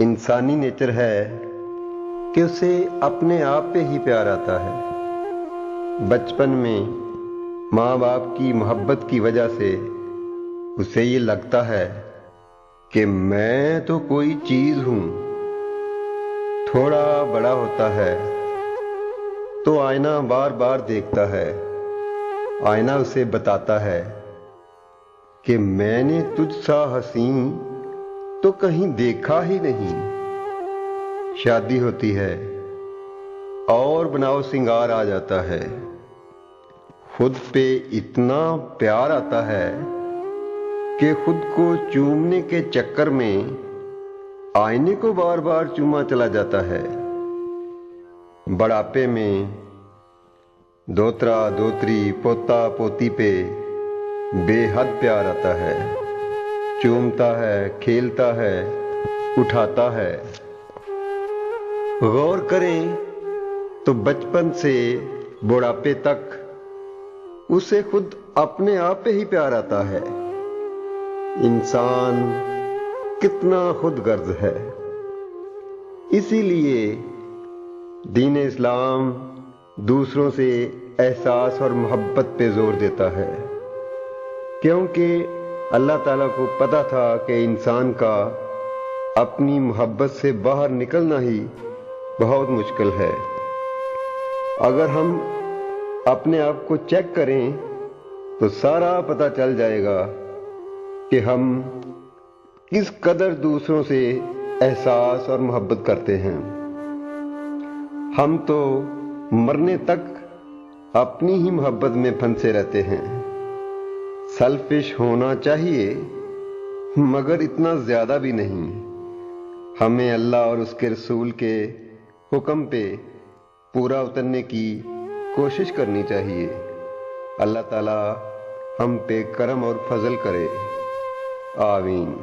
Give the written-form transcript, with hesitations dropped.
انسانی نیچر ہے کہ اسے اپنے آپ پہ ہی پیار آتا ہے۔ بچپن میں ماں باپ کی محبت کی وجہ سے اسے یہ لگتا ہے کہ میں تو کوئی چیز ہوں۔ تھوڑا بڑا ہوتا ہے تو آئینہ بار بار دیکھتا ہے۔ آئینہ اسے بتاتا ہے کہ میں نے تجھ سا حسین تو کہیں دیکھا ہی نہیں۔ شادی ہوتی ہے اور بناؤ سنگار آ جاتا ہے۔ خود پہ اتنا پیار آتا ہے کہ خود کو چومنے کے چکر میں آئینے کو بار بار چوما چلا جاتا ہے۔ بڑھاپے میں دوترا دوتری پوتا پوتی پہ بے حد پیار آتا ہے۔ چومتا ہے، کھیلتا ہے، اٹھاتا ہے۔ غور کریں تو بچپن سے بڑھاپے تک اسے خود اپنے آپ پہ ہی پیار آتا ہے۔ انسان کتنا خود غرض ہے۔ اسی لیے دین اسلام دوسروں سے احساس اور محبت پہ زور دیتا ہے، کیونکہ اللہ تعالیٰ کو پتہ تھا کہ انسان کا اپنی محبت سے باہر نکلنا ہی بہت مشکل ہے۔ اگر ہم اپنے آپ کو چیک کریں تو سارا پتہ چل جائے گا کہ ہم کس قدر دوسروں سے احساس اور محبت کرتے ہیں۔ ہم تو مرنے تک اپنی ہی محبت میں پھنسے رہتے ہیں۔ سیلفش ہونا چاہیے مگر اتنا زیادہ بھی نہیں۔ ہمیں اللہ اور اس کے رسول کے حکم پہ پورا اترنے کی کوشش کرنی چاہیے۔ اللہ تعالیٰ ہم پہ کرم اور فضل کرے، آمین۔